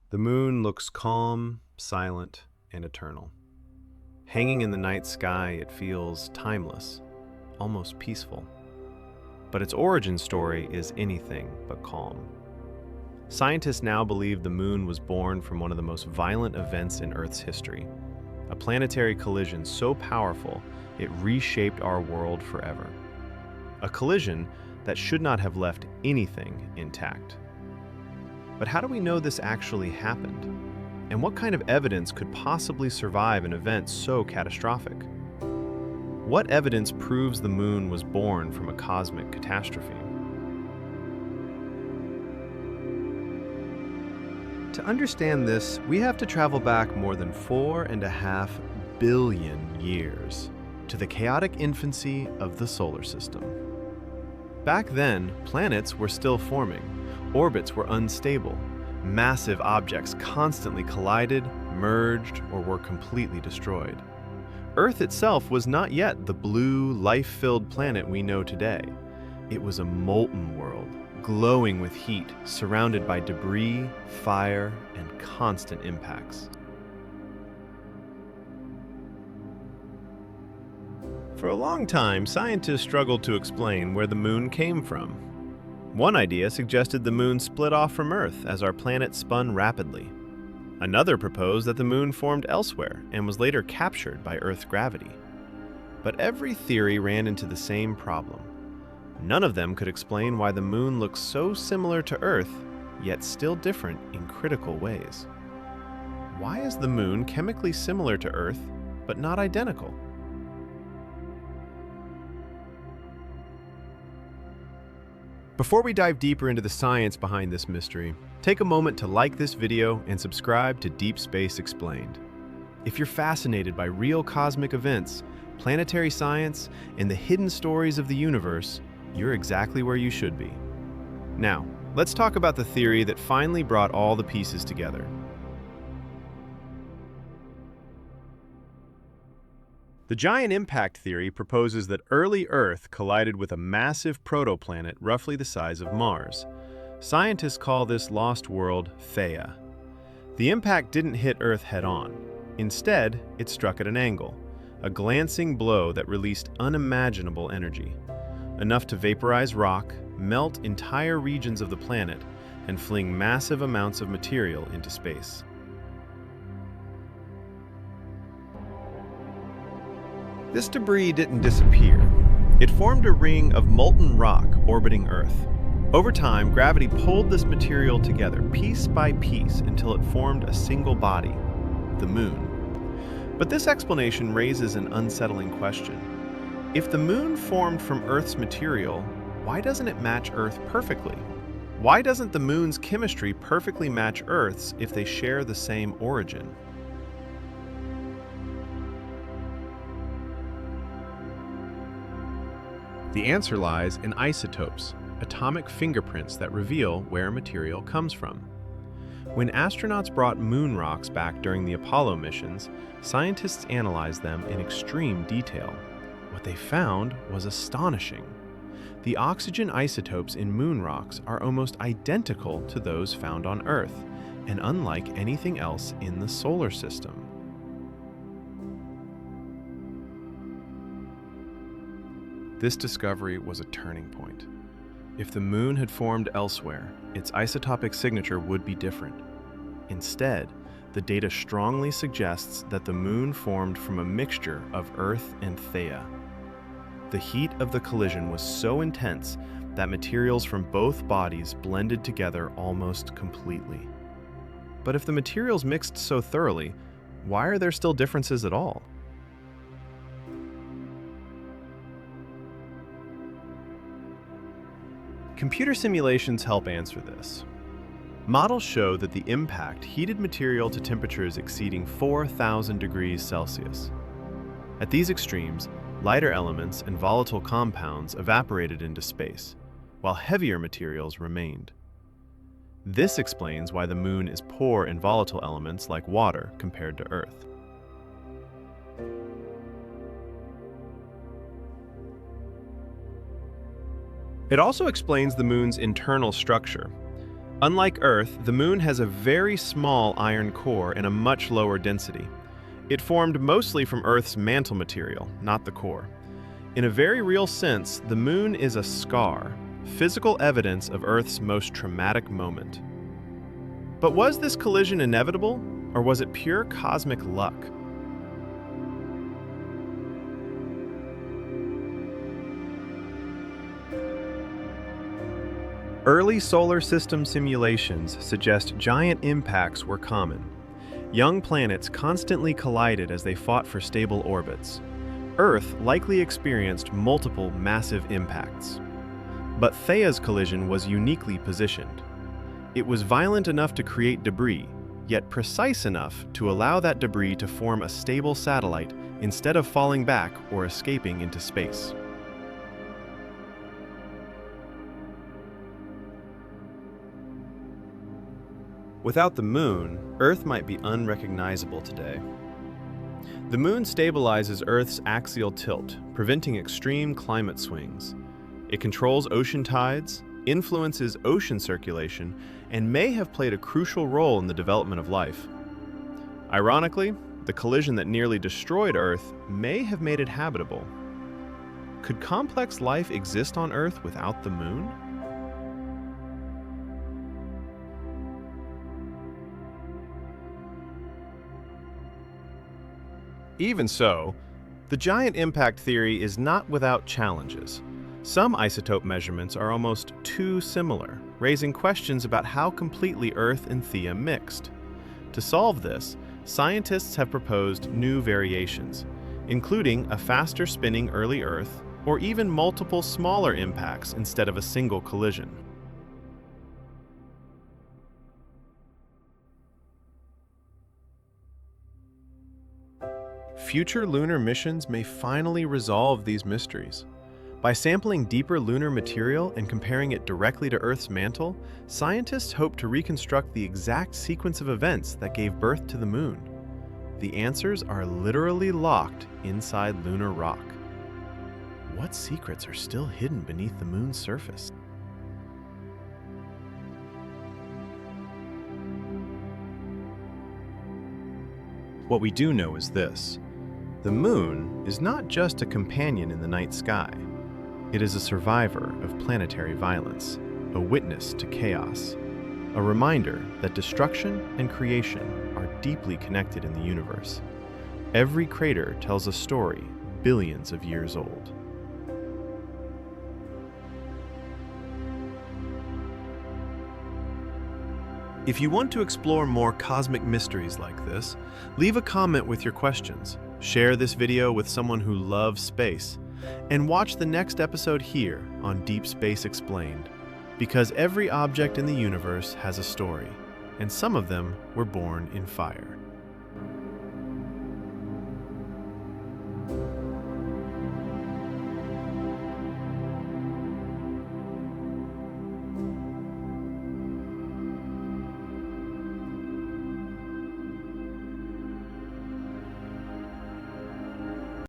The moon looks calm, silent, and eternal. Hanging in the night sky, it feels timeless, almost peaceful. But its origin story is anything but calm. Scientists now believe the moon was born from one of the most violent events in Earth's history, a planetary collision so powerful it reshaped our world forever. A collision that should not have left anything intact. But how do we know this actually happened? And what kind of evidence could possibly survive an event so catastrophic? What evidence proves the moon was born from a cosmic catastrophe? To understand this, we have to travel back more than 4.5 billion years to the chaotic infancy of the solar system. Back then, planets were still forming, orbits were unstable, massive objects constantly collided, merged, or were completely destroyed. Earth itself was not yet the blue, life-filled planet we know today. It was a molten world, glowing with heat, surrounded by debris, fire, and constant impacts. For a long time, scientists struggled to explain where the moon came from. One idea suggested the moon split off from Earth as our planet spun rapidly. Another proposed that the moon formed elsewhere and was later captured by Earth's gravity. But every theory ran into the same problem. None of them could explain why the moon looks so similar to Earth, yet still different in critical ways. Why is the moon chemically similar to Earth, but not identical? Before we dive deeper into the science behind this mystery, take a moment to like this video and subscribe to Deep Space Explained. If you're fascinated by real cosmic events, planetary science, and the hidden stories of the universe, you're exactly where you should be. Now, let's talk about the theory that finally brought all the pieces together. The giant impact theory proposes that early Earth collided with a massive protoplanet roughly the size of Mars. Scientists call this lost world Theia. The impact didn't hit Earth head-on. Instead, it struck at an angle, a glancing blow that released unimaginable energy, enough to vaporize rock, melt entire regions of the planet, and fling massive amounts of material into space. This debris didn't disappear. It formed a ring of molten rock orbiting Earth. Over time, gravity pulled this material together piece by piece until it formed a single body, the moon. But this explanation raises an unsettling question. If the moon formed from Earth's material, why doesn't it match Earth perfectly? Why doesn't the moon's chemistry perfectly match Earth's if they share the same origin? The answer lies in isotopes, atomic fingerprints that reveal where material comes from. When astronauts brought moon rocks back during the Apollo missions, scientists analyzed them in extreme detail. What they found was astonishing. The oxygen isotopes in moon rocks are almost identical to those found on Earth, and unlike anything else in the solar system. This discovery was a turning point. If the moon had formed elsewhere, its isotopic signature would be different. Instead, the data strongly suggests that the moon formed from a mixture of Earth and Theia. The heat of the collision was so intense that materials from both bodies blended together almost completely. But if the materials mixed so thoroughly, why are there still differences at all? Computer simulations help answer this. Models show that the impact heated material to temperatures exceeding 4,000 degrees Celsius. At these extremes, lighter elements and volatile compounds evaporated into space, while heavier materials remained. This explains why the moon is poor in volatile elements like water compared to Earth. It also explains the moon's internal structure. Unlike Earth, the Moon has a very small iron core and a much lower density. It formed mostly from Earth's mantle material, not the core. In a very real sense, the Moon is a scar, physical evidence of Earth's most traumatic moment. But was this collision inevitable, or was it pure cosmic luck? Early solar system simulations suggest giant impacts were common. Young planets constantly collided as they fought for stable orbits. Earth likely experienced multiple massive impacts. But Thea's collision was uniquely positioned. It was violent enough to create debris, yet precise enough to allow that debris to form a stable satellite instead of falling back or escaping into space. Without the Moon, Earth might be unrecognizable today. The Moon stabilizes Earth's axial tilt, preventing extreme climate swings. It controls ocean tides, influences ocean circulation, and may have played a crucial role in the development of life. Ironically, the collision that nearly destroyed Earth may have made it habitable. Could complex life exist on Earth without the Moon? Even so, the giant impact theory is not without challenges. Some isotope measurements are almost too similar, raising questions about how completely Earth and Thea mixed. To solve this, scientists have proposed new variations, including a faster spinning early Earth or even multiple smaller impacts instead of a single collision. Future lunar missions may finally resolve these mysteries. By sampling deeper lunar material and comparing it directly to Earth's mantle, scientists hope to reconstruct the exact sequence of events that gave birth to the Moon. The answers are literally locked inside lunar rock. What secrets are still hidden beneath the Moon's surface? What we do know is this: the Moon is not just a companion in the night sky. It is a survivor of planetary violence, a witness to chaos, a reminder that destruction and creation are deeply connected in the universe. Every crater tells a story billions of years old. If you want to explore more cosmic mysteries like this, leave a comment with your questions, share this video with someone who loves space, and watch the next episode here on Deep Space Explained. Because every object in the universe has a story, and some of them were born in fire.